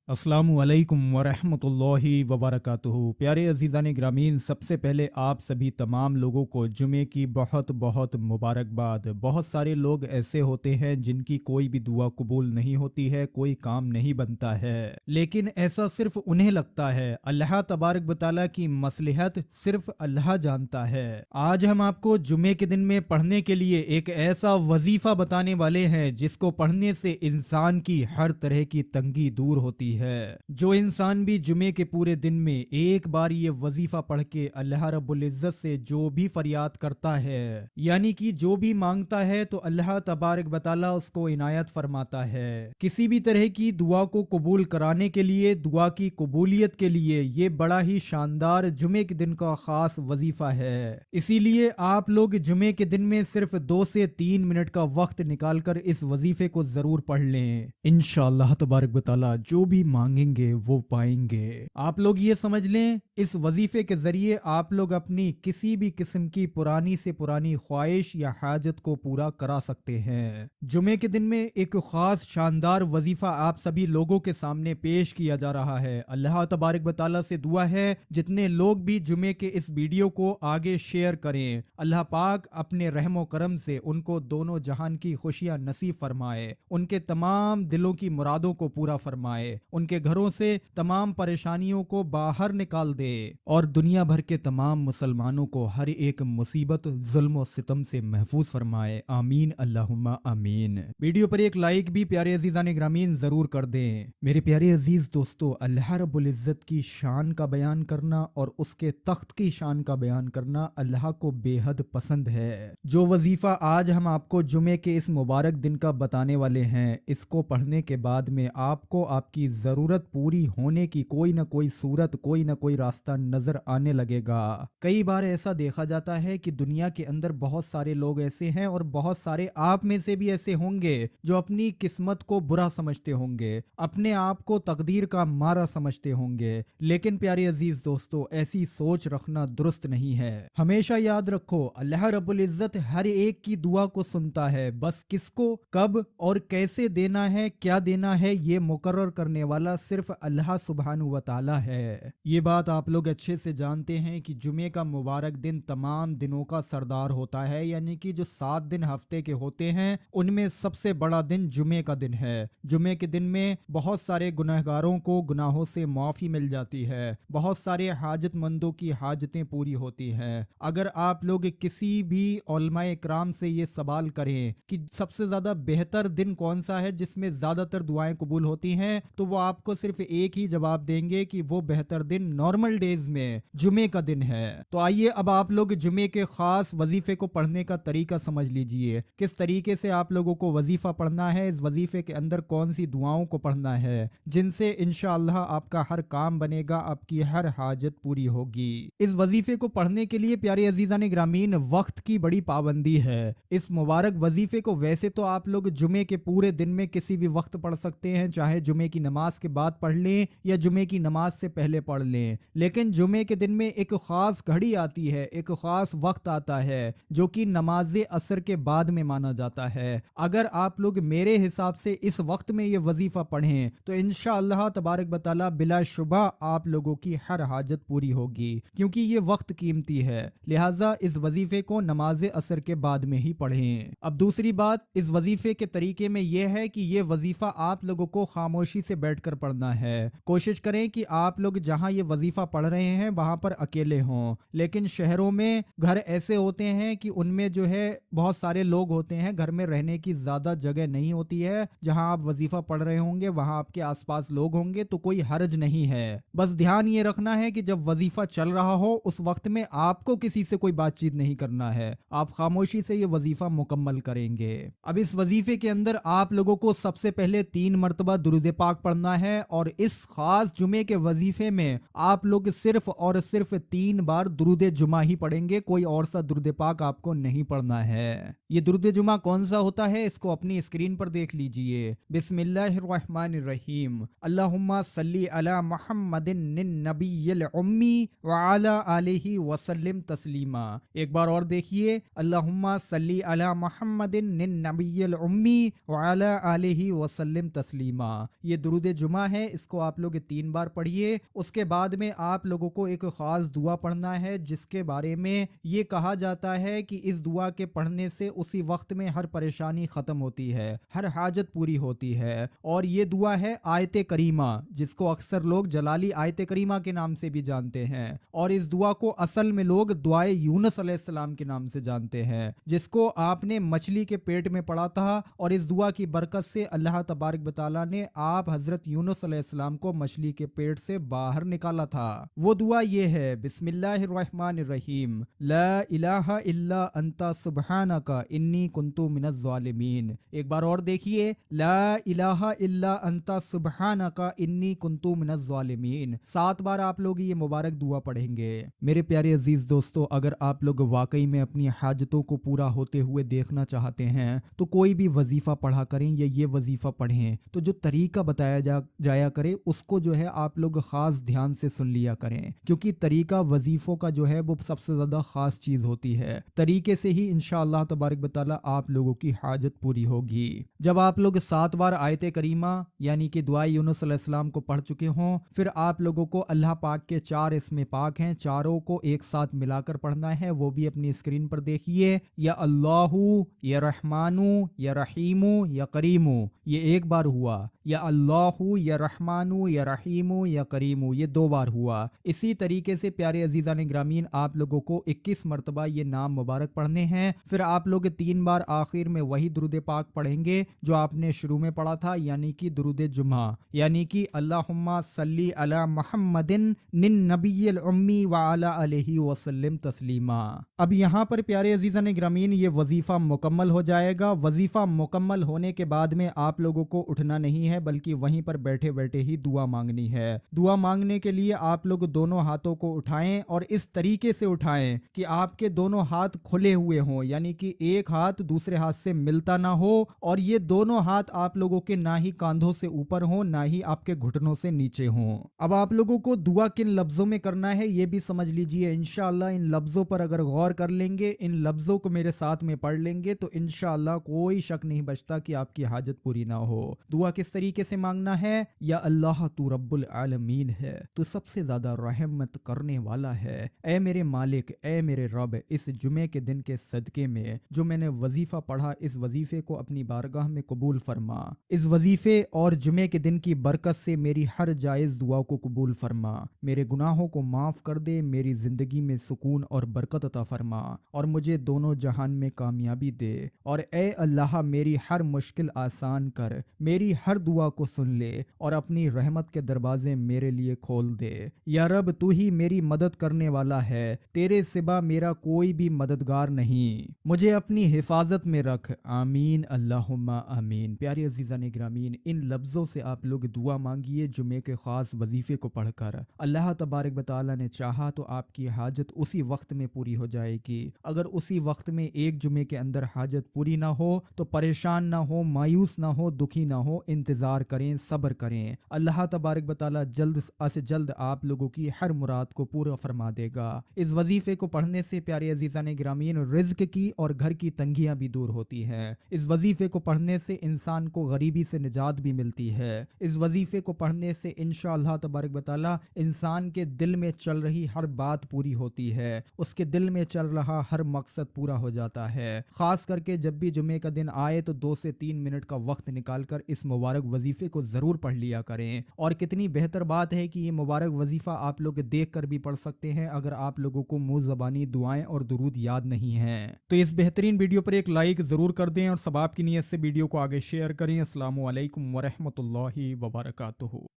अस्सलामु अलैकुम वरहमतुल्लाहि वबरकातुहू। प्यारे अजीज़ान ग्रामीन, सबसे पहले आप सभी तमाम लोगों को जुमे की बहुत बहुत मुबारकबाद। बहुत सारे लोग ऐसे होते हैं जिनकी कोई भी दुआ कबूल नहीं होती है, कोई काम नहीं बनता है, लेकिन ऐसा सिर्फ उन्हें लगता है। अल्लाह तबारक व तआला की मसलिहत सिर्फ अल्लाह जानता है। आज हम आपको जुमे के दिन में पढ़ने के लिए एक ऐसा वजीफा बताने वाले हैं जिसको पढ़ने से इंसान की हर तरह की तंगी दूर होती है। जो इंसान भी जुमे के पूरे दिन में एक बार ये वजीफा पढ़ के अल्लाह रब्बुल इज्जत से जो भी फरियाद करता है, यानी कि जो भी मांगता है, तो अल्लाह तबारक व तआला उसको इनायत फरमाता है। किसी भी तरह की दुआ को कबूल कराने के लिए, दुआ की कबूलियत के लिए ये बड़ा ही शानदार जुमे के दिन का खास वजीफा है। इसीलिए आप लोग जुमे के दिन में सिर्फ 2 से 3 मिनट का वक्त निकालकर इस वजीफे को जरूर पढ़ लें। इंशाअल्लाह तबारक व तआला जो भी मांगेंगे वो पाएंगे। आप लोग ये समझ लें, इस वजीफे के जरिए आप लोग अपनी किसी भी किस्म की पुरानी से पुरानी ख्वाहिश या हाजत को पूरा करा सकते हैं। जुमे के दिन में एक खास शानदार वजीफा आप सभी लोगों के सामने पेश किया जा रहा है। अल्लाह तबारक व तआला से दुआ है जितने लोग भी जुमे के इस वीडियो को आगे शेयर करें, अल्लाह पाक अपने रहमो करम से उनको दोनों जहान की खुशियां नसीब फरमाए, उनके तमाम दिलों की मुरादों को पूरा फरमाए, उनके घरों से तमाम परेशानियों को बाहर निकाल दे और दुनिया भर के तमाम मुसलमानों को हर एक मुसीबत, जुल्म और सितम से महफूज फरमाए। आमीन अल्लाहुम्मा आमीन। वीडियो पर एक लाइक भी प्यारे अजीज़ान ग्रामीन जरूर कर दें। मेरे प्यारे अजीज दोस्तों, अल्लाह रब्बुल इज्जत की शान का बयान करना और उसके तख्त की शान का बयान करना अल्लाह को बेहद पसंद है। जो वजीफा आज हम आपको जुमे के इस मुबारक दिन का बताने वाले हैं, इसको पढ़ने के बाद में आपको आपकी जरूरत पूरी होने की कोई ना कोई सूरत, कोई ना कोई रास्ता नजर आने लगेगा। कई बार ऐसा देखा जाता है कि दुनिया के अंदर बहुत सारे लोग ऐसे हैं और बहुत सारे आप में से भी ऐसे होंगे जो अपनी किस्मत को बुरा समझते होंगे, अपने आप को तकदीर का मारा समझते होंगे। लेकिन प्यारे अजीज दोस्तों, ऐसी सोच रखना दुरुस्त नहीं है। हमेशा याद रखो, अल्लाह रब्बुल इज्जत हर एक की दुआ को सुनता है, बस किसको कब और कैसे देना है, क्या देना है, ये मुकर्रर करने वाला सिर्फ अल्लाह सुब्हानहू व तआला है। ये बात आप लोग अच्छे से जानते हैं कि जुमे का मुबारक दिन तमाम दिनों का सरदार होता है, यानी कि जो 7 दिन हफ्ते के होते हैं उनमें सबसे बड़ा दिन जुमे का दिन है। जुमे के दिन में बहुत सारे गुनहगारों को गुनाहों से माफी मिल जाती है, बहुत सारे हाजतमंदों की हाजतें पूरी होती हैं। अगर आप लोग किसी भी उलमाए इकराम से ये सवाल करें कि सबसे ज्यादा बेहतर दिन कौन सा है जिसमें ज्यादातर दुआएं कबूल होती हैं, तो वो आपको सिर्फ एक ही जवाब देंगे कि वो बेहतर दिन नॉर्मल डेज में जुमे का दिन है। तो आइए अब आप लोग जुमे के खास वजीफे को पढ़ने का तरीका समझ लीजिए। किस तरीके से आप लोगों को वजीफा पढ़ना है, इस वजीफे के अंदर कौन सी दुआओं को पढ़ना है जिनसे इंशाअल्लाह आपका हर काम बनेगा, आपकी हर हाजत पूरी होगी। इस वजीफे को पढ़ने के लिए प्यारे अजीज़ान ग्रामीन वक्त की बड़ी पाबंदी है। इस मुबारक वजीफे को वैसे तो आप लोग जुमे के पूरे दिन में किसी भी वक्त पढ़ सकते हैं, चाहे जुमे की नमाज के बाद पढ़ लें या जुमे की नमाज से पहले पढ़ लें, लेकिन जुमे के दिन में एक खास घड़ी आती है, एक खास वक्त आता है जो कि नमाज असर के बाद में माना जाता है। अगर आप लोग मेरे हिसाब से इस वक्त में ये वजीफा पढ़ें तो इंशाअल्लाह तबारक व तआला बिला शुबा आप लोगों की हर हाजत पूरी होगी, क्योंकि ये वक्त कीमती है। लिहाजा इस वजीफे को नमाज असर के बाद में ही पढ़ें। अब दूसरी बात, इस वजीफे के तरीके में यह है कि ये वजीफा आप लोगों को खामोशी से बैठकर पढ़ना है। कोशिश करें कि आप लोग जहां ये वजीफा पढ़ रहे हैं वहां पर अकेले हों, लेकिन शहरों में घर ऐसे होते हैं कि उनमें जो है बहुत सारे लोग होते हैं, घर में रहने की ज्यादा जगह नहीं होती है। जहां आप वजीफा पढ़ रहे होंगे वहां आपके आसपास लोग होंगे तो कोई हर्ज नहीं है। बस ध्यान ये रखना है कि जब वजीफा चल रहा हो उस वक्त में आपको किसी से कोई बातचीत नहीं करना है, आप खामोशी से ये वजीफा मुकम्मल करेंगे। अब इस वजीफे के अंदर आप लोगों को सबसे पहले 3 मरतबा दुरूद पाक पढ़ना है और इस खास जुमे के वजीफे में आप लोग सिर्फ और सिर्फ 3 बार दुरूद जुमा ही पढ़ेंगे, कोई और सा दुरूद पाक आपको नहीं पढ़ना है। ये दुरूद जुमा कौन सा होता है इसको अपनी स्क्रीन पर देख लीजिए। बिस्मिल्लाहिर्रहमानिर्रहीम, अल्लाहुम्मा सल्ली अला मुहम्मदिन नबिय्यिल उम्मी व अला आलिहि वसल्लिम तस्लीमा। एक बार और देखिए, अल्लाहुम्मा सल्ली अला मुहम्मदिन नबिय्यिल उम्मी व अला आलिहि वसल्लिम तस्लीमा। ये दुरूद जुमा है, इसको आप लोग 3 बार पढ़िए। उसके बाद में आप लोगों को एक खास दुआ पढ़ना है जिसके बारे में ये कहा जाता है कि इस दुआ के पढ़ने से उसी वक्त में हर परेशानी खत्म होती है, हर हाजत पूरी होती है। और ये दुआ है आयत करीमा, जिसको अक्सर लोग जलाली आयत करीमा के नाम से भी जानते हैं। और इस दुआ को असल में लोग दुआए यूनुस अलैहिस्सलाम के नाम से जानते हैं, जिसको आपने मछली के पेट में पढ़ा था। और इस दुआ की बरकत से अल्लाह तबारक व तआला ने आप हजरत यूनुस अलैहिस्सलाम को मछली के पेट से बाहर निकाला था। वो दुआ ये है, बिस्मिल्लाहिर्रहमानिर्रहीम, ला इलाहा इल्ला अंता सुब्हानका इन्नी कुन्तु मिनज़ ज़ालिमीन। एक बार और देखिए, ला इलाहा इल्ला अंता सुब्हानका इन्नी कुन्तु मिनज़ ज़ालिमीन। 7 बार आप लोग ये मुबारक दुआ पढ़ेंगे। मेरे प्यारे अजीज दोस्तों, अगर आप लोग वाकई में अपनी हाजतों को पूरा होते हुए देखना चाहते हैं तो कोई भी वजीफा पढ़ा करें या ये वजीफा पढ़ें तो जो तरीका बताया जाया करे उसको जो है आप लोग खास ध्यान से सुन लिया करें, क्योंकि तरीका वजीफों का जो है वो सबसे ज्यादा खास चीज होती है। तरीके से ही इंशाअल्लाह तबारक व तआला आप लोगों की हाजत पूरी होगी। जब आप लोग 7 बार आयत करीमा यानी कि दुआ यूनुस अलैहिस्सलाम को पढ़ चुके हों, फिर आप लोगों को अल्लाह पाक के 4 इसमें पाक हैं, चारों को एक साथ मिलाकर पढ़ना है। वो भी अपनी स्क्रीन पर देखिए, या अल्लाहू, या रहमानू, या रहीमू, या करीमू, ये 1 बार हुआ। या अल्लाहू, या रहमानू, या रहीमू, या करीमू, ये 2 बार हुआ। इसी तरीके से प्यारे अजीज़ान ग्रामीण आप लोगों को 21 मरतबा ये नाम मुबारक पढ़ने हैं। फिर आप लोग 3 बार आखिर में वही दुरूद पाक पढ़ेंगे जो आपने शुरू में पढ़ा था, यानी कि दुरूद जुमा, यानी कि अल्लाहुम्मा सल्ली अला मुहम्मदिन निन नबिय्यिल उम्मी व अला अलैहि वसल्लम तस्लीमा। अब यहाँ पर प्यारे अजीज़ान ग्रामीण ये वजीफा मुकम्मल हो जाएगा। वजीफा मुकम्मल होने के बाद में आप लोगों को उठना नहीं है, बल्कि वहीं पर बैठे बैठे ही दुआ मांगनी है। दुआ मांगने के लिए आप लोग दोनों हाथों को उठाएं और इस तरीके से उठाएं कि आपके दोनों हाथ खुले हुए हों, यानी कि एक हाथ दूसरे हाथ से मिलता ना हो और ये दोनों हाथ आप लोगों के ना ही कांधों से ऊपर हों ना ही आपके घुटनों से नीचे हों। अब आप लोगों को दुआ किन लफ्जों में करना है ये भी समझ लीजिए। इंशाअल्लाह इन लफ्जों पर अगर गौर कर लेंगे, इन लफ्जों को मेरे साथ में पढ़ लेंगे तो इंशाअल्लाह कोई शक नहीं बचता कि आपकी हाजत पूरी ना हो। दुआ किस तरीके से मांगना है? या अल्लाह तू रब्बुल आलमीन है, तू सबसे ज्यादा रहमत करने वाला है। ऐ मेरे मालिक, ऐ मेरे रब, इस जुमे के दिन के सदके में जो मैंने वजीफा पढ़ा, इस वजीफे को अपनी बारगाह में कबूल फरमा। इस वजीफे और जुमे के दिन की बरकत से मेरी हर जायज दुआ को कबूल फरमा। मेरे गुनाहों को माफ कर दे, मेरी जिंदगी में सुकून और बरकत अता फरमा और मुझे दोनों जहान में कामयाबी दे। और ऐ अल्लाह मेरी हर मुश्किल आसान कर, मेरी हर दुआ को सुन ले और अपनी रहमत के दरवाजे मेरे लिए खोल दे। या रब, तू ही मेरी मदद करने वाला है, तेरे सिवा मेरा कोई भी मददगार नहीं। मुझे अपनी हिफाजत में रख, आमीन अल्लाहुम्मा आमीन। प्यारे अजीज़ान ग्रामीन, इन लफ्ज़ों से आप लोग दुआ मांगिए जुमे के ख़ास वजीफ़े को पढ़कर। अल्लाह तबारक व तआला ने चाहा तो आपकी हाजत उसी वक्त में पूरी हो जाएगी। अगर उसी वक्त में एक जुमे के अंदर हाजत पूरी ना हो तो परेशान ना हो, मायूस ना हो, दुखी ना हो, इंतज़ार करें, सब्र करें। अल्लाह तबारक व तआला जल्द से जल्द आप लोगों की हर मुराद को पूरा फरमा देगा। इस वजीफे को पढ़ने से प्यारे अजीज़ान ग्रामीण रिज्क की और घर की तंगियां भी दूर होती हैं। इस वजीफे को पढ़ने से इंसान को गरीबी से निजात भी मिलती है। इस वजीफे को पढ़ने से इंशाअल्लाह तबारक व तआला इंसान के दिल में चल रही हर बात पूरी होती है, उसके दिल में चल रहा हर मकसद पूरा हो जाता है। खास करके जब भी जुमे का दिन आए तो 2 से 3 मिनट का वक्त निकालकर इस मुबारक वजीफे को जरूर पढ़ लिया करें। और कितनी बेहतर बात है कि ये मुबारक वजीफा आप लोग देख कर भी पढ़ सकते हैं अगर आप लोगों को मुंह ज़बानी दुआएं और दुरूद याद नहीं है। तो इस बेहतरीन वीडियो पर एक लाइक जरूर कर दें और सबाब की नीयत से वीडियो को आगे शेयर करें। अस्सलामु अलैकुम वरहमतुल्लाहि वबरकातुहू।